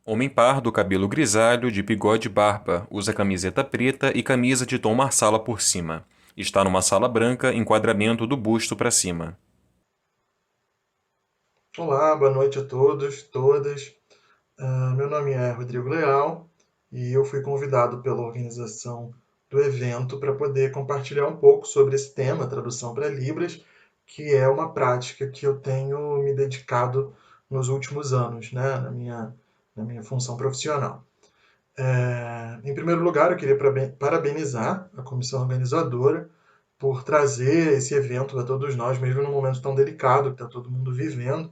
Homem pardo, cabelo grisalho, de bigode e barba, usa camiseta preta e camisa de tom marsala por cima. Está numa sala branca, enquadramento do busto para cima. Olá, boa noite a todos, todas. Meu nome é Rodrigo Leal e eu fui convidado pela organização do evento para poder compartilhar um pouco sobre esse tema, tradução para Libras, que é uma prática que eu tenho me dedicado nos últimos anos, né, na minha função profissional. Em primeiro lugar, eu queria parabenizar a comissão organizadora por trazer esse evento a todos nós, mesmo num momento tão delicado que está todo mundo vivendo.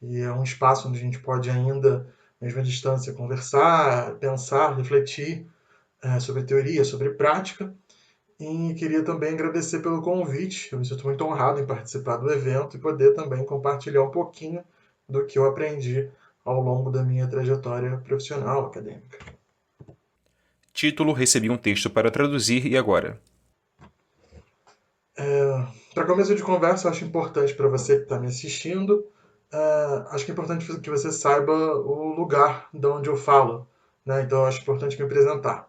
E é um espaço onde a gente pode ainda, mesmo à distância, conversar, pensar, refletir sobre teoria, sobre prática. E queria também agradecer pelo convite. Eu me sinto muito honrado em participar do evento e poder também compartilhar um pouquinho do que eu aprendi ao longo da minha trajetória profissional acadêmica. Título: Recebi um texto para traduzir e agora? Para começo de conversa, eu acho importante para você que está me assistindo, acho que é importante que você saiba o lugar de onde eu falo, né? Então, eu acho importante me apresentar.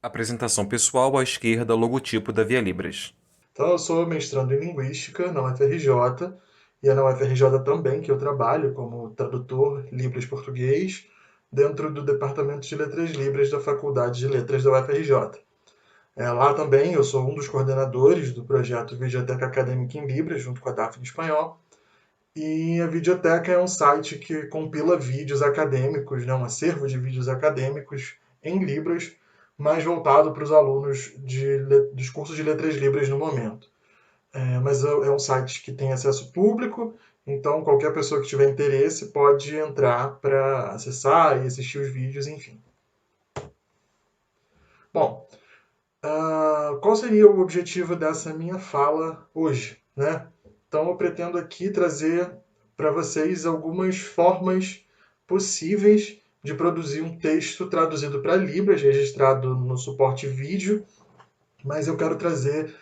Apresentação pessoal à esquerda, logotipo da Via Libras. Então, eu sou mestrando em Linguística na UFRJ, e é na UFRJ também que eu trabalho como tradutor Libras-Português, dentro do Departamento de Letras Libras da Faculdade de Letras da UFRJ. Lá também eu sou um dos coordenadores do projeto Videoteca Acadêmica em Libras, junto com a Daphne Espanhol. E a Videoteca é um site que compila vídeos acadêmicos, né, um acervo de vídeos acadêmicos em Libras, mais voltado para os alunos dos cursos de Letras Libras no momento. Mas é um site que tem acesso público, então qualquer pessoa que tiver interesse pode entrar para acessar e assistir os vídeos, enfim. Bom, qual seria o objetivo dessa minha fala hoje, né? Então eu pretendo aqui trazer para vocês algumas formas possíveis de produzir um texto traduzido para Libras, registrado no suporte vídeo, mas eu quero trazer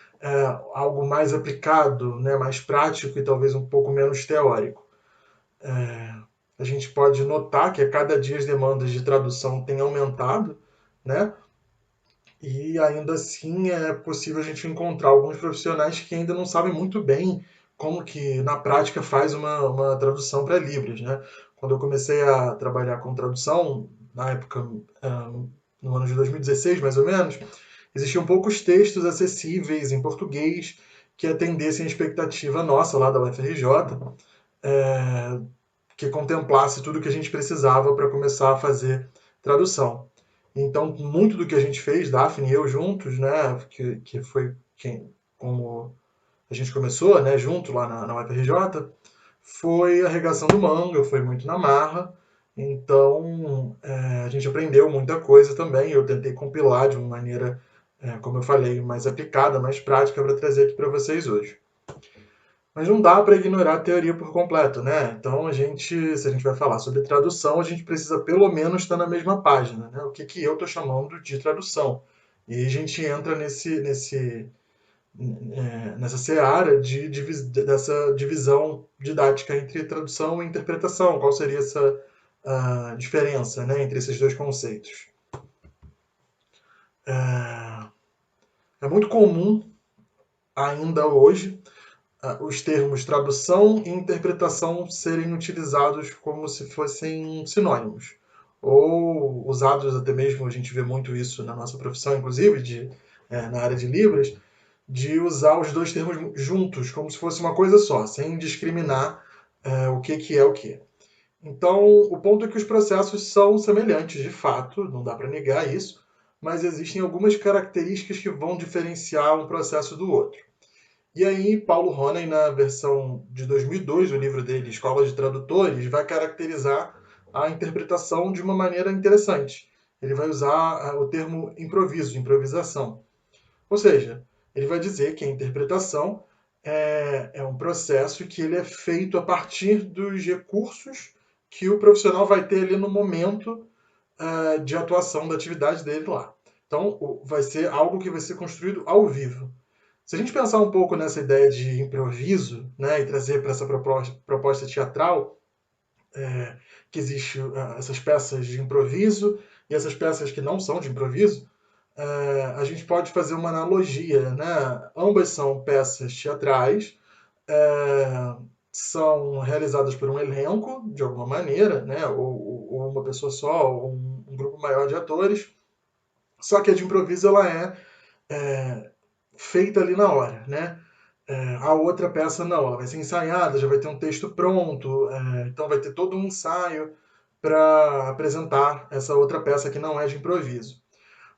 algo mais aplicado, né, mais prático e talvez um pouco menos teórico. A gente pode notar que a cada dia as demandas de tradução têm aumentado, né? E ainda assim é possível a gente encontrar alguns profissionais que ainda não sabem muito bem como que na prática faz uma tradução para Libras, né? Quando eu comecei a trabalhar com tradução, na época, no ano de 2016 mais ou menos, existiam poucos textos acessíveis em português que atendessem a expectativa nossa lá da UFRJ, é, que contemplasse tudo o que a gente precisava para começar a fazer tradução. Então, muito do que a gente fez, Daphne e eu juntos, né, que foi como a gente começou, né, junto lá na UFRJ, foi arregaçando manga, foi muito na marra. Então, a gente aprendeu muita coisa também. Eu tentei compilar de uma maneira, como eu falei, mais aplicada, mais prática para trazer aqui para vocês hoje. Mas não dá para ignorar a teoria por completo, né? Então se a gente vai falar sobre tradução, a gente precisa pelo menos estar na mesma página, né? O que, que eu estou chamando de tradução? E a gente entra nessa seara dessa divisão didática entre tradução e interpretação. Qual seria essa diferença, né, entre esses dois conceitos? É, é muito comum ainda hoje os termos tradução e interpretação serem utilizados como se fossem sinônimos. Ou usados até mesmo, a gente vê muito isso na nossa profissão, inclusive, na área de Libras, de usar os dois termos juntos, como se fosse uma coisa só, sem discriminar o que é o que. Então, o ponto é que os processos são semelhantes, de fato, não dá para negar isso, mas existem algumas características que vão diferenciar um processo do outro. E aí, Paulo Honen, na versão de 2002, o livro dele, Escola de Tradutores, vai caracterizar a interpretação de uma maneira interessante. Ele vai usar o termo improviso, improvisação. Ou seja, ele vai dizer que a interpretação é um processo que ele é feito a partir dos recursos que o profissional vai ter ali no momento de atuação da atividade dele lá. Então, vai ser algo que vai ser construído ao vivo. Se a gente pensar um pouco nessa ideia de improviso, né, e trazer para essa proposta teatral, que existe essas peças de improviso e essas peças que não são de improviso, a gente pode fazer uma analogia, né? Ambas são peças teatrais, é, são realizadas por um elenco, de alguma maneira, né? Ou uma pessoa só, ou um grupo maior de atores. Só que a de improviso ela é feita ali na hora, né? A outra peça não, ela vai ser ensaiada, já vai ter um texto pronto, então vai ter todo um ensaio para apresentar essa outra peça que não é de improviso.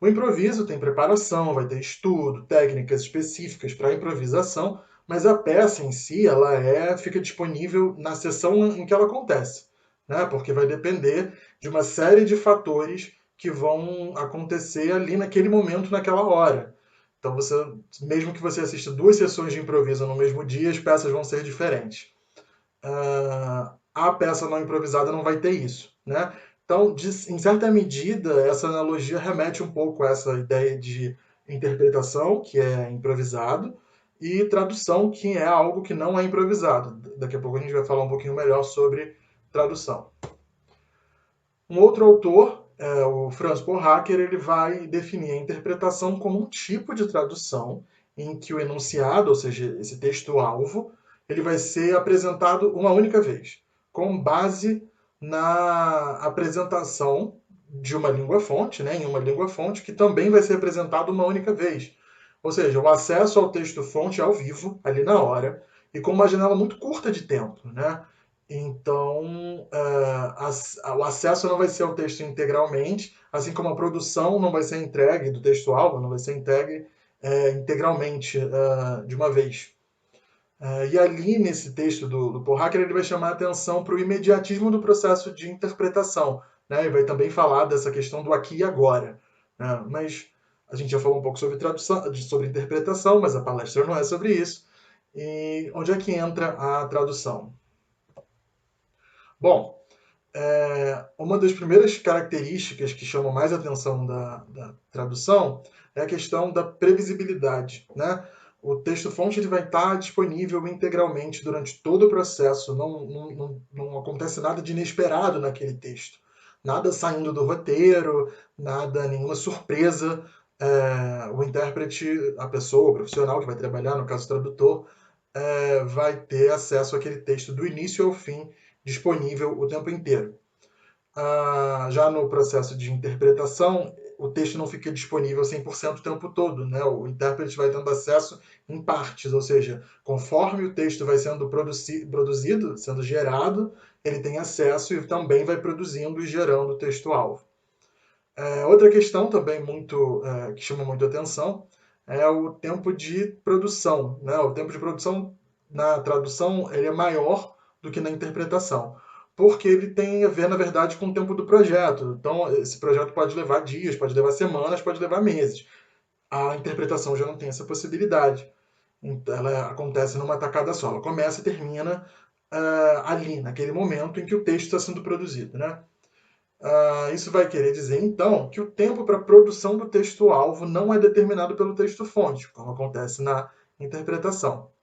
O improviso tem preparação, vai ter estudo, técnicas específicas para improvisação, mas a peça em si ela fica disponível na sessão em que ela acontece, né? Porque vai depender de uma série de fatores que vão acontecer ali naquele momento, naquela hora. Então você, mesmo que você assista duas sessões de improviso no mesmo dia, as peças vão ser diferentes. A peça não improvisada não vai ter isso, né? Então, em certa medida, essa analogia remete um pouco a essa ideia de interpretação, que é improvisado, e tradução, que é algo que não é improvisado. Daqui a pouco a gente vai falar um pouquinho melhor sobre tradução. Um outro autor, o Franz Porhacker, ele vai definir a interpretação como um tipo de tradução em que o enunciado, ou seja, esse texto-alvo, ele vai ser apresentado uma única vez, com base na apresentação de uma língua-fonte, né, em uma língua-fonte, que também vai ser apresentado uma única vez. Ou seja, o acesso ao texto-fonte ao vivo, ali na hora, e com uma janela muito curta de tempo, né? Então, o acesso não vai ser ao texto integralmente, assim como a produção não vai ser entregue do texto-alvo, não vai ser entregue integralmente de uma vez. E ali, nesse texto do Paul Hacker, ele vai chamar a atenção para o imediatismo do processo de interpretação, né? E vai também falar dessa questão do aqui e agora, né? Mas a gente já falou um pouco sobre tradução, sobre interpretação, mas a palestra não é sobre isso. E onde é que entra a tradução? Bom, uma das primeiras características que chamam mais atenção da tradução é a questão da previsibilidade, né? O texto-fonte ele vai estar disponível integralmente durante todo o processo, não acontece nada de inesperado naquele texto. Nada saindo do roteiro, nada, nenhuma surpresa. O intérprete, a pessoa, o profissional que vai trabalhar, no caso o tradutor, vai ter acesso àquele texto do início ao fim, disponível o tempo inteiro. Já no processo de interpretação, o texto não fica disponível 100% o tempo todo, né? O intérprete vai tendo acesso em partes, ou seja, conforme o texto vai sendo produzido, sendo gerado, ele tem acesso e também vai produzindo e gerando o texto-alvo. Outra questão também que chama muito atenção é o tempo de produção, né? O tempo de produção na tradução ele é maior do que na interpretação, porque ele tem a ver, na verdade, com o tempo do projeto. Então, esse projeto pode levar dias, pode levar semanas, pode levar meses. A interpretação já não tem essa possibilidade. Então, ela acontece numa tacada só. Ela começa e termina ali, naquele momento em que o texto está sendo produzido, né? Isso vai querer dizer, então, que o tempo para a produção do texto-alvo não é determinado pelo texto-fonte, como acontece na interpretação.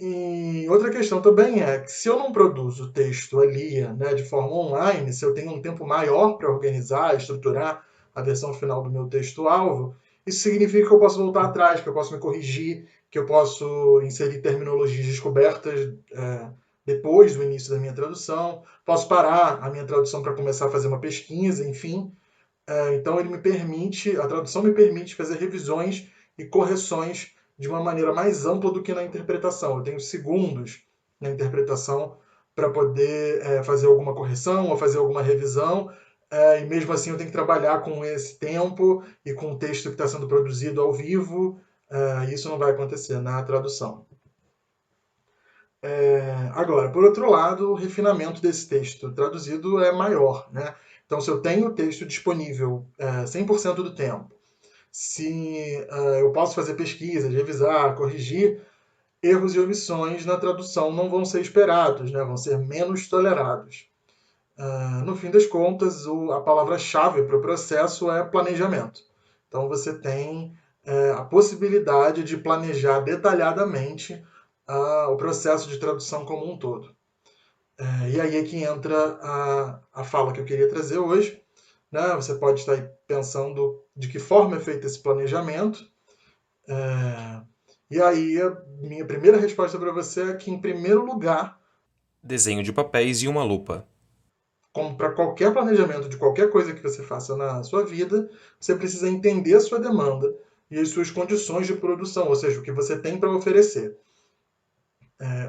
E outra questão também é que se eu não produzo o texto ali, né, de forma online, se eu tenho um tempo maior para organizar, estruturar a versão final do meu texto-alvo, isso significa que eu posso voltar atrás, que eu posso me corrigir, que eu posso inserir terminologias descobertas depois do início da minha tradução, posso parar a minha tradução para começar a fazer uma pesquisa, enfim. Então a tradução me permite fazer revisões e correções de uma maneira mais ampla do que na interpretação. Eu tenho segundos na interpretação para poder fazer alguma correção ou fazer alguma revisão, e mesmo assim eu tenho que trabalhar com esse tempo e com o texto que está sendo produzido ao vivo. Isso não vai acontecer na tradução. Agora, por outro lado, o refinamento desse texto traduzido é maior, né? Então, se eu tenho o texto disponível 100% do tempo, se eu posso fazer pesquisas, revisar, corrigir, erros e omissões na tradução não vão ser esperados, né? Vão ser menos tolerados. No fim das contas, a palavra-chave para o processo é planejamento. Então, você tem a possibilidade de planejar detalhadamente o processo de tradução como um todo. E aí é que entra a fala que eu queria trazer hoje. Né? Você pode estar aí pensando de que forma é feito esse planejamento. E aí a minha primeira resposta para você é que, em primeiro lugar, Desenho de papéis e uma lupa. como para qualquer planejamento de qualquer coisa que você faça na sua vida, você precisa entender a sua demanda e as suas condições de produção, ou seja, o que você tem para oferecer.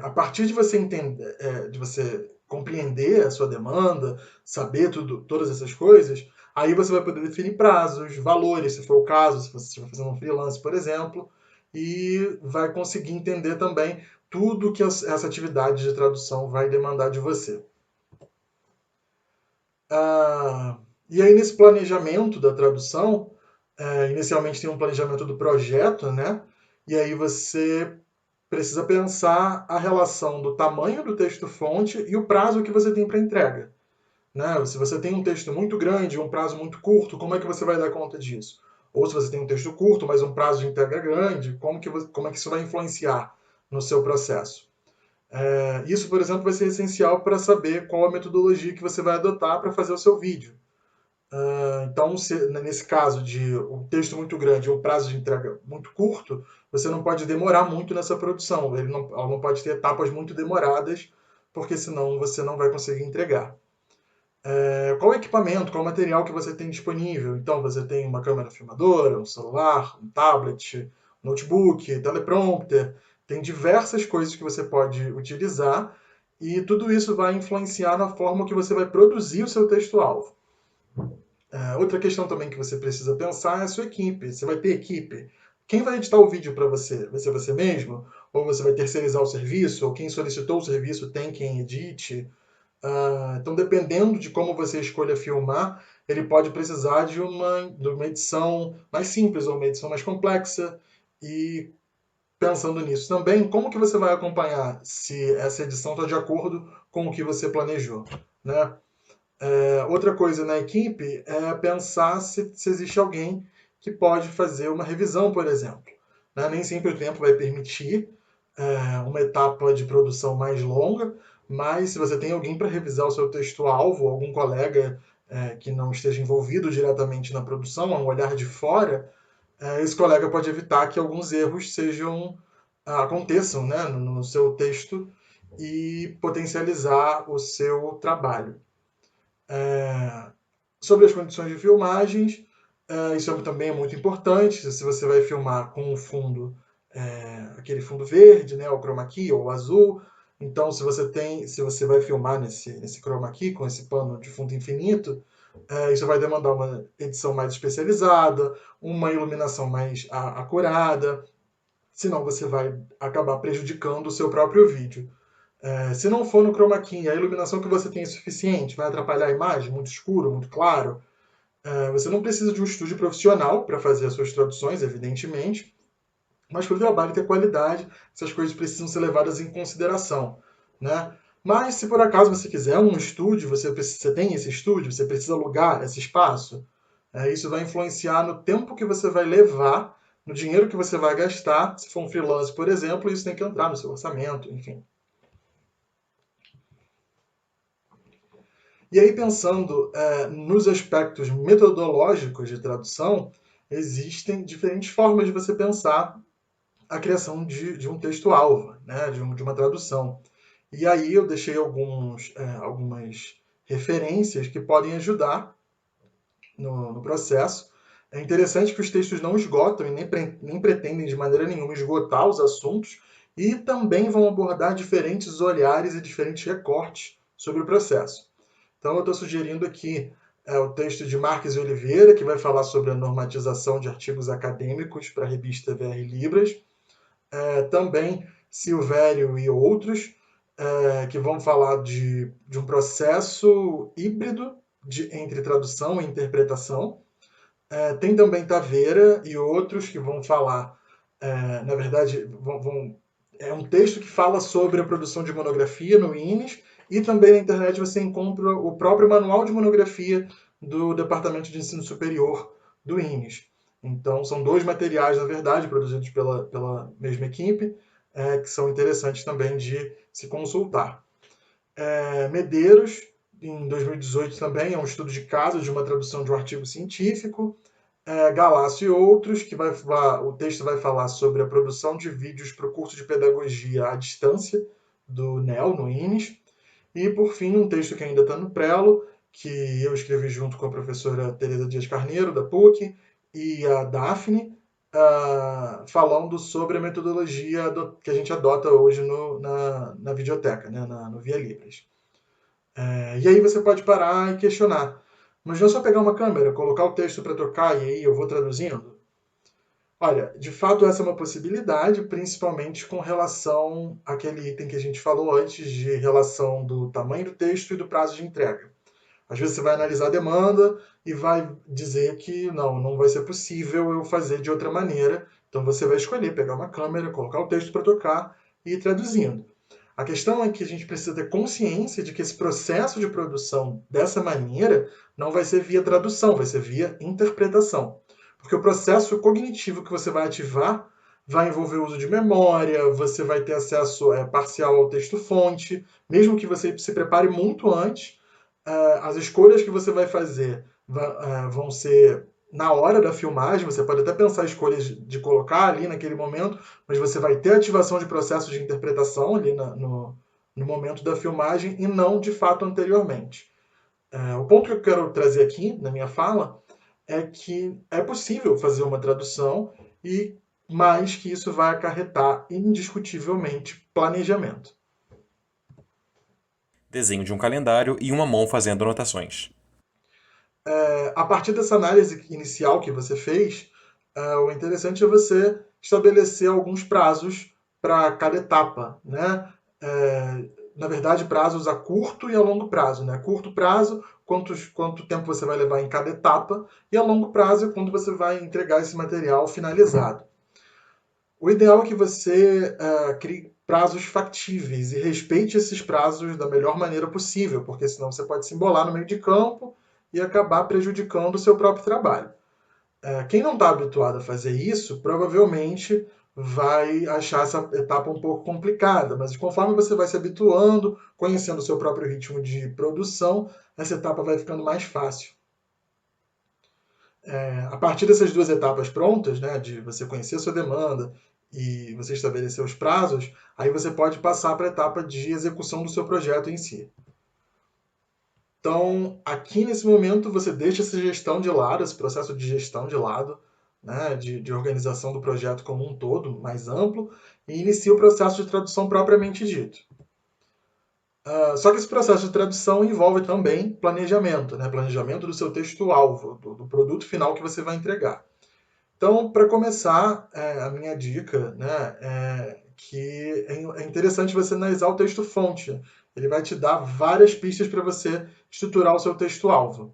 A partir de você entender, de você compreender a sua demanda, saber todas essas coisas, aí você vai poder definir prazos, valores, se for o caso, se você estiver fazendo um freelance, por exemplo, e vai conseguir entender também tudo que essa atividade de tradução vai demandar de você. E aí, nesse planejamento da tradução, inicialmente tem um planejamento do projeto, né? E aí você precisa pensar a relação do tamanho do texto-fonte e o prazo que você tem para entrega. Né? Se você tem um texto muito grande, um prazo muito curto, como é que você vai dar conta disso? Ou se você tem um texto curto, mas um prazo de entrega grande, como é que isso vai influenciar no seu processo? Isso, por exemplo, vai ser essencial para saber qual a metodologia que você vai adotar para fazer o seu vídeo. Então, nesse caso de um texto muito grande e um prazo de entrega muito curto, você não pode demorar muito nessa produção. Ela não pode ter etapas muito demoradas, porque senão você não vai conseguir entregar. Qual equipamento, qual material que você tem disponível? Então, você tem uma câmera filmadora, um celular, um tablet, um notebook, teleprompter. Tem diversas coisas que você pode utilizar e tudo isso vai influenciar na forma que você vai produzir o seu texto-alvo. Outra questão também que você precisa pensar é a sua equipe. Você vai ter equipe? Quem vai editar o vídeo para você? Vai ser você mesmo? Ou você vai terceirizar o serviço? Ou quem solicitou o serviço tem quem edite? Então, dependendo de como você escolha filmar, ele pode precisar de uma edição mais simples ou uma edição mais complexa. E pensando nisso também, como que você vai acompanhar se essa edição está de acordo com o que você planejou? Né? Outra coisa na equipe é pensar se existe alguém que pode fazer uma revisão, por exemplo. Né? Nem sempre o tempo vai permitir uma etapa de produção mais longa, mas se você tem alguém para revisar o seu texto-alvo, algum colega que não esteja envolvido diretamente na produção, a um olhar de fora, esse colega pode evitar que alguns erros aconteçam, né, no seu texto e potencializar o seu trabalho. Sobre as condições de filmagens, isso também é muito importante. Se você vai filmar com um fundo, aquele fundo verde, né, o chroma key ou o azul, então se você vai filmar nesse chroma key com esse pano de fundo infinito, isso vai demandar uma edição mais especializada, uma iluminação mais acurada, senão você vai acabar prejudicando o seu próprio vídeo. Se não for no chroma key, a iluminação que você tem é suficiente, vai atrapalhar a imagem, muito escuro, muito claro. Você não precisa de um estúdio profissional para fazer as suas traduções, evidentemente, mas para o trabalho ter qualidade, essas coisas precisam ser levadas em consideração. Né? Mas se por acaso você quiser um estúdio, você tem esse estúdio, você precisa alugar esse espaço, isso vai influenciar no tempo que você vai levar, no dinheiro que você vai gastar. Se for um freelance, por exemplo, isso tem que entrar no seu orçamento, enfim. E aí, pensando nos aspectos metodológicos de tradução, existem diferentes formas de você pensar a criação de um texto-alvo, né, de uma tradução. E aí eu deixei algumas referências que podem ajudar no processo. É interessante que os textos não esgotam e nem pretendem de maneira nenhuma esgotar os assuntos e também vão abordar diferentes olhares e diferentes recortes sobre o processo. Então, eu estou sugerindo aqui o texto de Marques e Oliveira, que vai falar sobre a normatização de artigos acadêmicos para a revista VR Libras. Também Silvério e outros, que vão falar de um processo híbrido entre tradução e interpretação. Tem também Taveira e outros que vão falar, na verdade, é um texto que fala sobre a produção de monografia no INES, e também na internet você encontra o próprio manual de monografia do Departamento de Ensino Superior do INES. Então, são dois materiais, na verdade, produzidos pela mesma equipe, que são interessantes também de se consultar. Medeiros, em 2018 também, é um estudo de caso de uma tradução de um artigo científico. Galácio e outros, que o texto vai falar sobre a produção de vídeos para o curso de pedagogia à distância do NEL, no INES. E, por fim, um texto que ainda está no prelo, que eu escrevi junto com a professora Tereza Dias Carneiro, da PUC, e a Daphne, falando sobre a metodologia que a gente adota hoje na videoteca, né, no Via Libras. E aí você pode parar e questionar. Mas não é só pegar uma câmera, colocar o texto para tocar e aí eu vou traduzindo? Olha, de fato essa é uma possibilidade, principalmente com relação àquele item que a gente falou antes, de relação do tamanho do texto e do prazo de entrega. Às vezes você vai analisar a demanda e vai dizer que não vai ser possível eu fazer de outra maneira. Então você vai escolher pegar uma câmera, colocar o texto para tocar e ir traduzindo. A questão é que a gente precisa ter consciência de que esse processo de produção dessa maneira não vai ser via tradução, vai ser via interpretação. Porque o processo cognitivo que você vai ativar vai envolver o uso de memória, você vai ter acesso parcial ao texto-fonte, mesmo que você se prepare muito antes, as escolhas que você vai fazer vão ser na hora da filmagem, você pode até pensar escolhas de colocar ali naquele momento, mas você vai ter ativação de processo de interpretação ali no momento da filmagem e não de fato anteriormente. O ponto que eu quero trazer aqui na minha fala é que é possível fazer uma tradução e mais que isso vai acarretar indiscutivelmente planejamento. Desenho de um calendário e uma mão fazendo anotações. A partir dessa análise inicial que você fez, o interessante é você estabelecer alguns prazos para cada etapa, né? Na verdade, prazos a curto e a longo prazo, né? Curto prazo, quanto tempo você vai levar em cada etapa, e a longo prazo é quando você vai entregar esse material finalizado. O ideal é que você crie prazos factíveis e respeite esses prazos da melhor maneira possível, porque senão você pode se embolar no meio de campo e acabar prejudicando o seu próprio trabalho. Quem não está habituado a fazer isso, provavelmente vai achar essa etapa um pouco complicada, mas conforme você vai se habituando, conhecendo o seu próprio ritmo de produção, essa etapa vai ficando mais fácil. A partir dessas duas etapas prontas, né, de você conhecer a sua demanda e você estabelecer os prazos, aí você pode passar para a etapa de execução do seu projeto em si. Então, aqui nesse momento, você deixa essa gestão de lado, esse processo de gestão de lado, né, de organização do projeto como um todo, mais amplo, e inicia o processo de tradução propriamente dito. Só que esse processo de tradução envolve também planejamento, né? Planejamento do seu texto-alvo, do produto final que você vai entregar. Então, para começar, a minha dica, né, é que é interessante você analisar o texto-fonte. Ele vai te dar várias pistas para você estruturar o seu texto-alvo.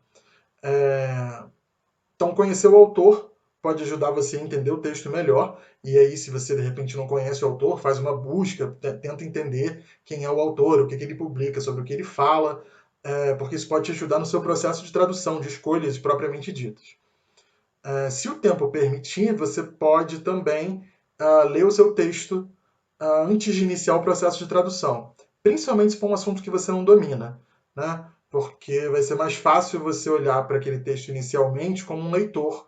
Então, conhecer o autor pode ajudar você a entender o texto melhor. E aí, se você de repente não conhece o autor, faz uma busca, tenta entender quem é o autor, o que ele publica, sobre o que ele fala, porque isso pode te ajudar no seu processo de tradução, de escolhas propriamente ditas. Se o tempo permitir, você pode também ler o seu texto antes de iniciar o processo de tradução, principalmente se for um assunto que você não domina, né? Porque vai ser mais fácil você olhar para aquele texto inicialmente como um leitor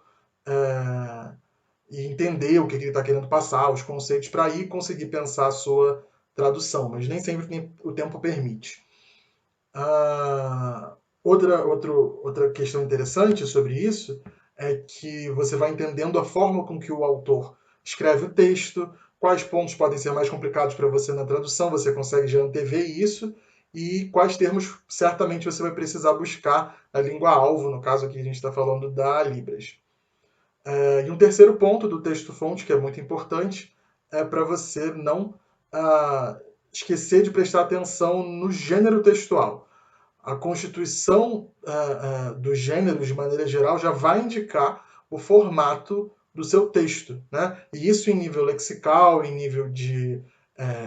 e entender o que ele está querendo passar, os conceitos, para aí conseguir pensar a sua tradução, mas nem sempre o tempo permite. Outra questão interessante sobre isso é que você vai entendendo a forma com que o autor escreve o texto, quais pontos podem ser mais complicados para você na tradução, você consegue já antever isso, e quais termos certamente você vai precisar buscar na língua-alvo, no caso aqui a gente está falando da Libras. E um terceiro ponto do texto-fonte, que é muito importante, é para você não esquecer de prestar atenção no gênero textual. A constituição dos gêneros, de maneira geral, já vai indicar o formato do seu texto, né? E isso em nível lexical, em nível de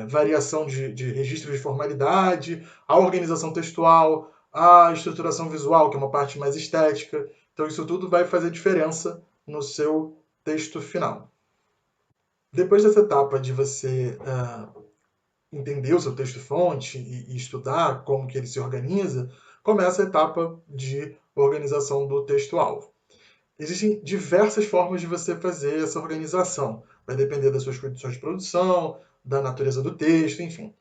variação de registros de formalidade, a organização textual, a estruturação visual, que é uma parte mais estética. Então, isso tudo vai fazer diferença no seu texto final. Depois dessa etapa de você entender o seu texto-fonte e estudar como que ele se organiza, começa a etapa de organização do texto-alvo. Existem diversas formas de você fazer essa organização. Vai depender das suas condições de produção, da natureza do texto, enfim.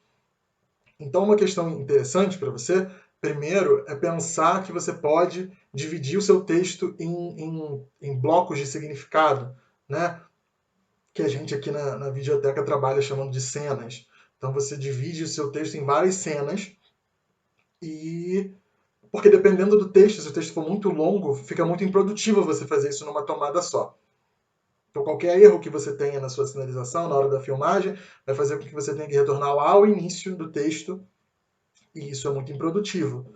Então, uma questão interessante para você, primeiro, é pensar que você pode dividir o seu texto em blocos de significado, né? Que a gente aqui na videoteca trabalha chamando de cenas. Então, você divide o seu texto em várias cenas e porque dependendo do texto, se o texto for muito longo, fica muito improdutivo você fazer isso numa tomada só. Então, qualquer erro que você tenha na sua sinalização, na hora da filmagem, vai fazer com que você tenha que retornar lá ao início do texto, e isso é muito improdutivo.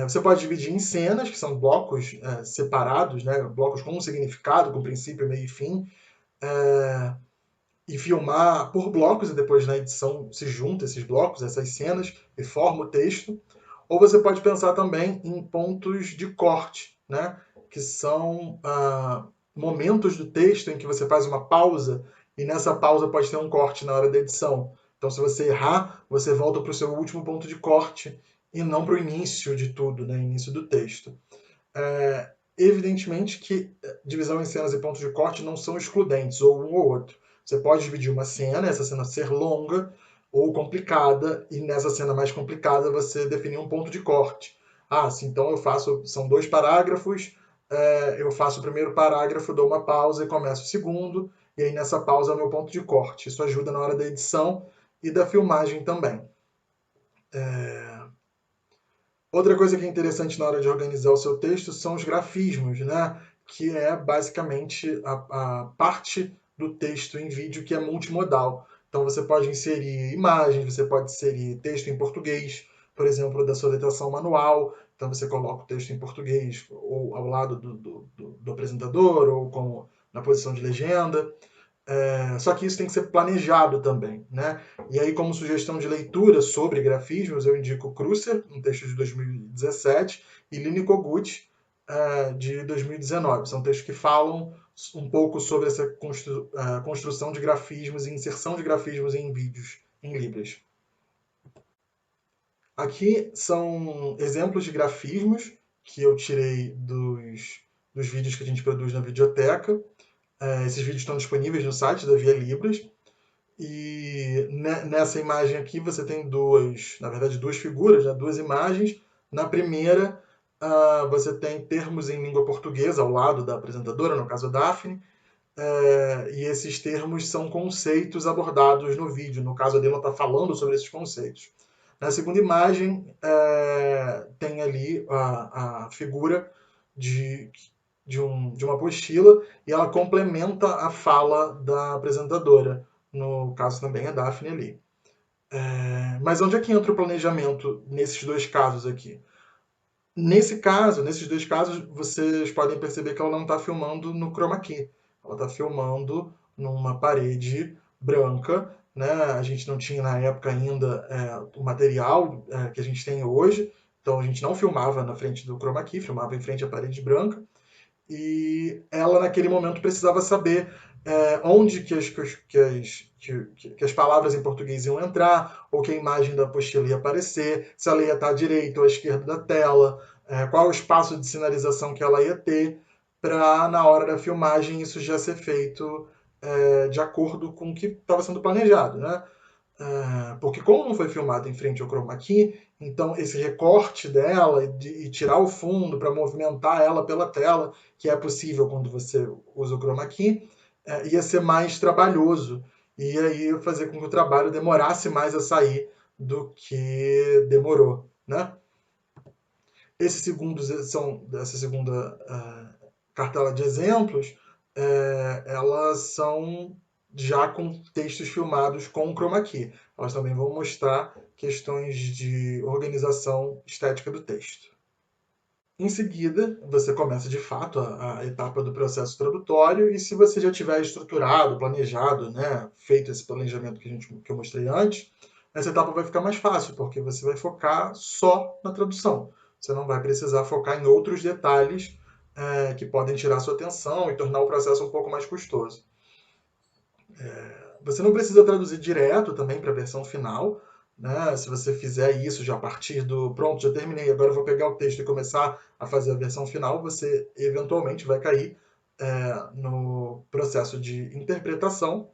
Você pode dividir em cenas, que são blocos separados, né? Blocos com um significado, com princípio, meio e fim, e filmar por blocos, e depois na edição se junta esses blocos, essas cenas, e forma o texto. Ou você pode pensar também em pontos de corte, né? Que são momentos do texto em que você faz uma pausa e nessa pausa pode ter um corte na hora da edição. Então, se você errar, você volta para o seu último ponto de corte e não para o início de tudo, né? Início do texto. Evidentemente que divisão em cenas e pontos de corte não são excludentes, ou um ou outro. Você pode dividir uma cena, essa cena ser longa ou complicada, e nessa cena mais complicada você definir um ponto de corte. Sim, então eu faço, são 2 parágrafos, eu faço o primeiro parágrafo, dou uma pausa e começo o segundo, e aí nessa pausa é o meu ponto de corte. Isso ajuda na hora da edição e da filmagem também. Outra coisa que é interessante na hora de organizar o seu texto são os grafismos, né? Que é basicamente a parte do texto em vídeo que é multimodal. Então você pode inserir imagens, você pode inserir texto em português, por exemplo, da soletração manual. Então você coloca o texto em português ou ao lado do apresentador ou como na posição de legenda. Só que isso tem que ser planejado também, né? E aí, como sugestão de leitura sobre grafismos, eu indico Krusser, um texto de 2017, e Line Kogut, de 2019. São textos que falam um pouco sobre essa construção de grafismos e inserção de grafismos em vídeos, em Libras. Aqui são exemplos de grafismos que eu tirei dos vídeos que a gente produz na videoteca. Esses vídeos estão disponíveis no site da Via Libras. E nessa imagem aqui você tem na verdade, duas figuras, né? Duas imagens. Na primeira, você tem termos em língua portuguesa ao lado da apresentadora, no caso a Daphne, e esses termos são conceitos abordados no vídeo. No caso dele, ela está falando sobre esses conceitos. Na segunda imagem, tem ali a figura de uma apostila e ela complementa a fala da apresentadora. No caso também a Daphne ali. Mas onde é que entra o planejamento nesses dois casos aqui? Nesses dois casos, vocês podem perceber que ela não está filmando no chroma key. Ela está filmando numa parede branca, né? A gente não tinha na época ainda o material que a gente tem hoje, então a gente não filmava na frente do chroma key, filmava em frente à parede branca. E ela naquele momento precisava saber onde que as palavras em português iam entrar, ou que a imagem da apostila ia aparecer, se ela ia estar à direita ou à esquerda da tela, qual o espaço de sinalização que ela ia ter, para na hora da filmagem isso já ser feito de acordo com o que estava sendo planejado, né? Porque como não foi filmado em frente ao chroma key, então esse recorte dela e tirar o fundo para movimentar ela pela tela, que é possível quando você usa o chroma key, ia ser mais trabalhoso. E aí fazer com que o trabalho demorasse mais a sair do que demorou, né? Essa segunda cartela de exemplos, elas são já com textos filmados com o chroma key. Elas também vão mostrar questões de organização estética do texto. Em seguida, você começa de fato a etapa do processo tradutório e se você já tiver estruturado, planejado, né, feito esse planejamento que eu mostrei antes, essa etapa vai ficar mais fácil, porque você vai focar só na tradução. Você não vai precisar focar em outros detalhes que podem tirar sua atenção e tornar o processo um pouco mais custoso. Você não precisa traduzir direto também para a versão final, né? Se você fizer isso já a partir do pronto, já terminei, agora eu vou pegar o texto e começar a fazer a versão final, você eventualmente vai cair no processo de interpretação.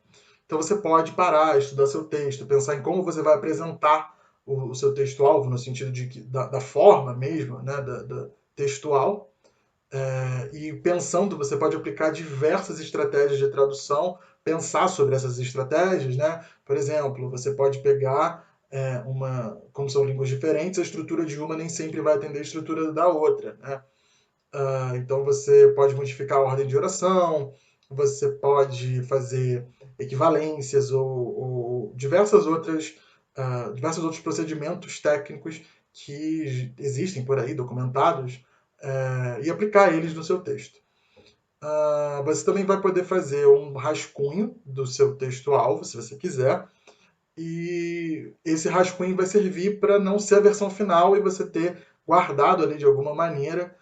Então você pode parar, estudar seu texto, pensar em como você vai apresentar o seu texto-alvo, no sentido da forma mesmo, né, da textual. E pensando, você pode aplicar diversas estratégias de tradução, pensar sobre essas estratégias, né? Por exemplo, você pode pegar como são línguas diferentes, a estrutura de uma nem sempre vai atender a estrutura da outra, né? Então você pode modificar a ordem de oração, você pode fazer equivalências ou diversos outros procedimentos técnicos que existem por aí, documentados, e aplicar eles no seu texto. Você também vai poder fazer um rascunho do seu texto-alvo, se você quiser, e esse rascunho vai servir para não ser a versão final e você ter guardado ali de alguma maneira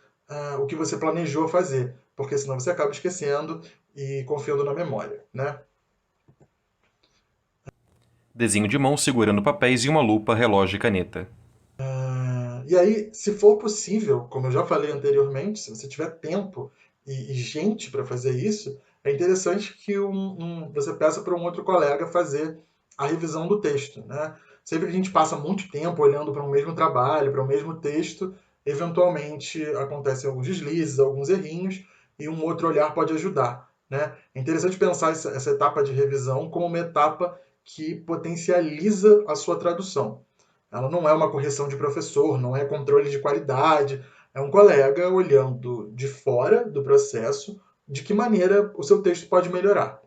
o que você planejou fazer, porque senão você acaba esquecendo e confiando na memória, né? Desenho de mão segurando papéis e uma lupa, relógio e caneta. E aí, se for possível, como eu já falei anteriormente, se você tiver tempo e gente para fazer isso, é interessante que você peça para um outro colega fazer a revisão do texto, né? Sempre que a gente passa muito tempo olhando para o mesmo trabalho, para o mesmo texto, eventualmente acontecem alguns deslizes, alguns errinhos, e um outro olhar pode ajudar, né? É interessante pensar essa etapa de revisão como uma etapa que potencializa a sua tradução. Ela não é uma correção de professor, não é controle de qualidade, é um colega olhando de fora do processo de que maneira o seu texto pode melhorar.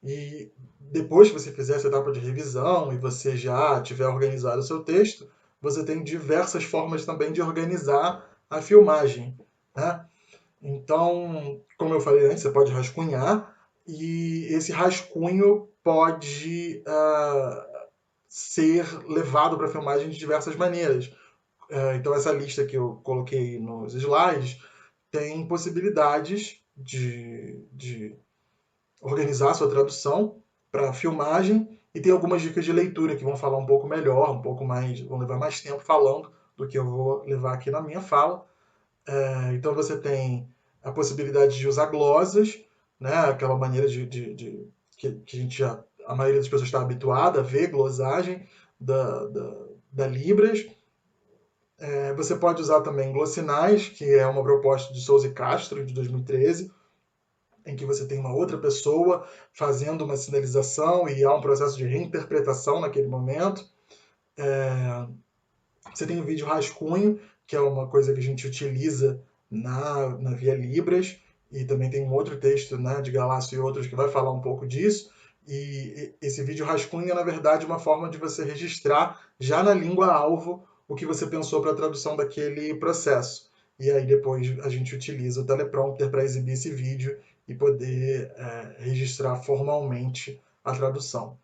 E depois que você fizer essa etapa de revisão e você já tiver organizado o seu texto, você tem diversas formas também de organizar a filmagem, né? Então, como eu falei antes, você pode rascunhar e esse rascunho pode ser levado para a filmagem de diversas maneiras. Então, essa lista que eu coloquei nos slides tem possibilidades de organizar a sua tradução para filmagem e tem algumas dicas de leitura que vão falar um pouco melhor, um pouco mais, vão levar mais tempo falando do que eu vou levar aqui na minha fala. Então, você tem a possibilidade de usar glosas, né? Aquela maneira que a gente já, a maioria das pessoas está habituada a ver glosagem da Libras. Você pode usar também glossinais, que é uma proposta de Souza e Castro, de 2013, em que você tem uma outra pessoa fazendo uma sinalização e há um processo de reinterpretação naquele momento. Você tem o vídeo rascunho, que é uma coisa que a gente utiliza na Via Libras, e também tem um outro texto, né, de Galácio e outros que vai falar um pouco disso. E esse vídeo rascunho é, na verdade, uma forma de você registrar já na língua-alvo o que você pensou para a tradução daquele processo. E aí depois a gente utiliza o teleprompter para exibir esse vídeo e poder registrar formalmente a tradução.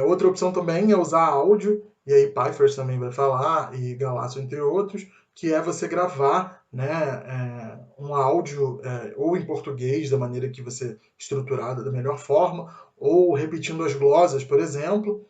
Outra opção também é usar áudio, e aí Pfeiffer também vai falar, e Galácio, entre outros, que é você gravar, né, um áudio ou em português, da maneira que você estruturada, da melhor forma, ou repetindo as glosas, por exemplo,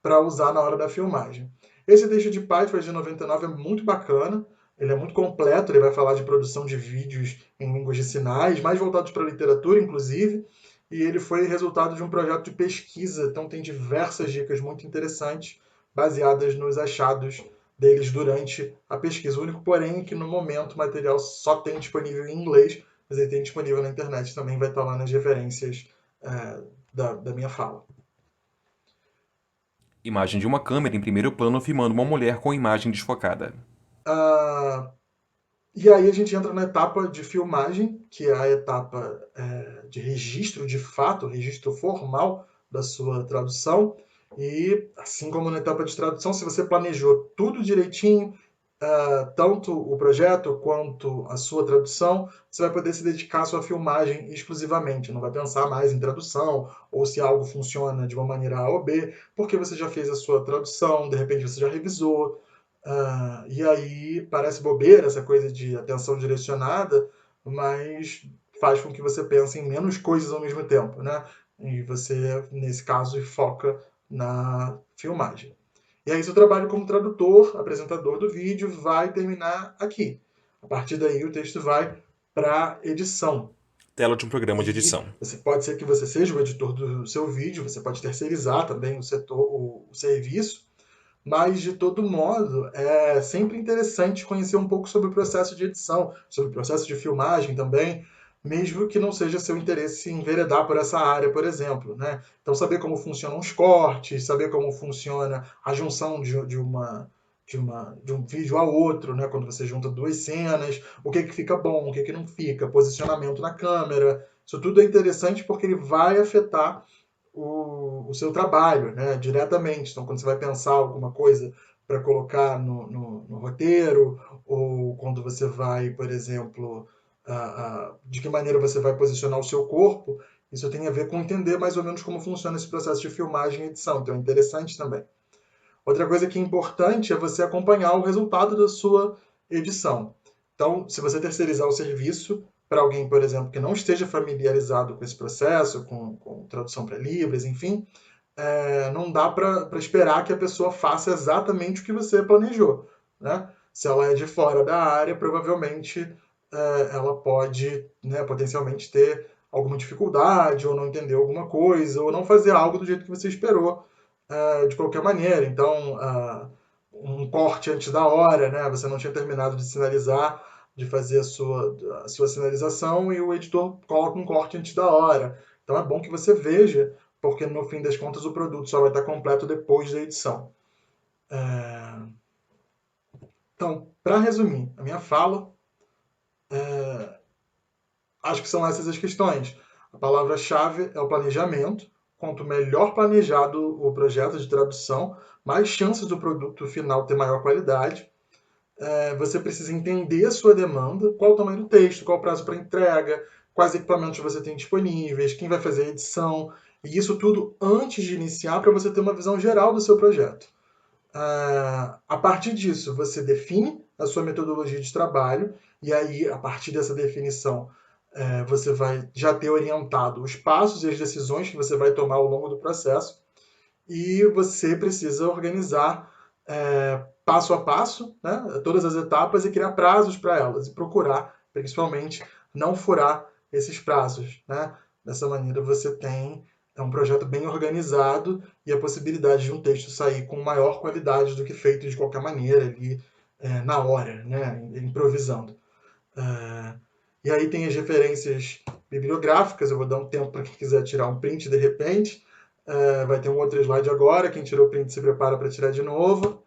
para usar na hora da filmagem. Esse texto de Pfeiffer de 99 é muito bacana, ele é muito completo, ele vai falar de produção de vídeos em línguas de sinais, mais voltados para a literatura, inclusive, e ele foi resultado de um projeto de pesquisa, então tem diversas dicas muito interessantes baseadas nos achados deles durante a pesquisa. O único, porém, é que no momento o material só tem disponível em inglês, mas ele tem disponível na internet também, vai estar lá nas referências da minha fala. Imagem de uma câmera em primeiro plano filmando uma mulher com imagem desfocada. E aí a gente entra na etapa de filmagem, que é a etapa de registro de fato, registro formal da sua tradução. E assim como na etapa de tradução, se você planejou tudo direitinho, tanto o projeto quanto a sua tradução, você vai poder se dedicar à sua filmagem exclusivamente. Não vai pensar mais em tradução ou se algo funciona de uma maneira A ou B, porque você já fez a sua tradução, de repente você já revisou. E aí parece bobeira essa coisa de atenção direcionada, mas faz com que você pense em menos coisas ao mesmo tempo, né? E você, nesse caso, foca na filmagem. E aí, seu trabalho como tradutor, apresentador do vídeo, vai terminar aqui. A partir daí, o texto vai para edição. Tela de um programa de E edição. pode ser que você seja o editor do seu vídeo, você pode terceirizar também o serviço, mas de todo modo é sempre interessante conhecer um pouco sobre o processo de edição, sobre o processo de filmagem também, mesmo que não seja seu interesse enveredar por essa área, por exemplo, né? Então saber como funcionam os cortes, saber como funciona a junção de um vídeo ao outro, né? Quando você junta duas cenas, o que fica bom, o que não fica, posicionamento na câmera, isso tudo é interessante porque ele vai afetar o seu trabalho, né, diretamente. Então, quando você vai pensar alguma coisa para colocar no roteiro, ou quando você vai, por exemplo, de que maneira você vai posicionar o seu corpo, isso tem a ver com entender mais ou menos como funciona esse processo de filmagem e edição. Então, é interessante também. Outra coisa que é importante é você acompanhar o resultado da sua edição. Então, se você terceirizar o serviço para alguém, por exemplo, que não esteja familiarizado com esse processo, com tradução para Libras, enfim, não dá para esperar que a pessoa faça exatamente o que você planejou. Né? Se ela é de fora da área, provavelmente ela pode, né, potencialmente ter alguma dificuldade, ou não entender alguma coisa, ou não fazer algo do jeito que você esperou de qualquer maneira. Então, um corte antes da hora, né? Você não tinha terminado de sinalizar, de fazer a sua sinalização e o editor coloca um corte antes da hora. Então é bom que você veja, porque no fim das contas o produto só vai estar completo depois da edição. Então, para resumir a minha fala, acho que são essas as questões. A palavra-chave é o planejamento. Quanto melhor planejado o projeto de tradução, mais chances do produto final ter maior qualidade. Você precisa entender a sua demanda, qual o tamanho do texto, qual o prazo para entrega, quais equipamentos você tem disponíveis, quem vai fazer a edição, e isso tudo antes de iniciar para você ter uma visão geral do seu projeto. A partir disso, você define a sua metodologia de trabalho, e aí, a partir dessa definição, você vai já ter orientado os passos e as decisões que você vai tomar ao longo do processo, e você precisa organizar passo a passo, né, todas as etapas e criar prazos para elas e procurar, principalmente, não furar esses prazos. Né? Dessa maneira você tem um projeto bem organizado e a possibilidade de um texto sair com maior qualidade do que feito de qualquer maneira ali na hora, né, improvisando. E aí tem as referências bibliográficas, eu vou dar um tempo para quem quiser tirar um print de repente. Vai ter um outro slide agora, quem tirou print se prepara para tirar de novo.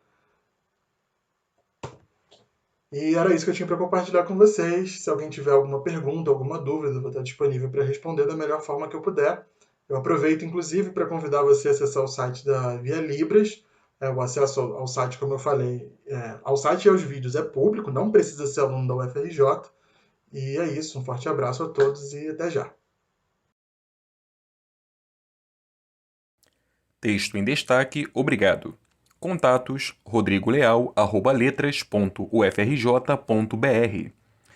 E era isso que eu tinha para compartilhar com vocês. Se alguém tiver alguma pergunta, alguma dúvida, eu vou estar disponível para responder da melhor forma que eu puder. Eu aproveito, inclusive, para convidar você a acessar o site da Via Libras. O acesso ao site, como eu falei, ao site e aos vídeos é público, não precisa ser aluno da UFRJ. E é isso, um forte abraço a todos e até já. Texto em destaque, obrigado. Contatos, rodrigoleal@letras.ufrj.br.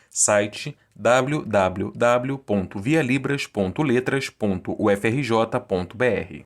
Site www.vialibras.letras.ufrj.br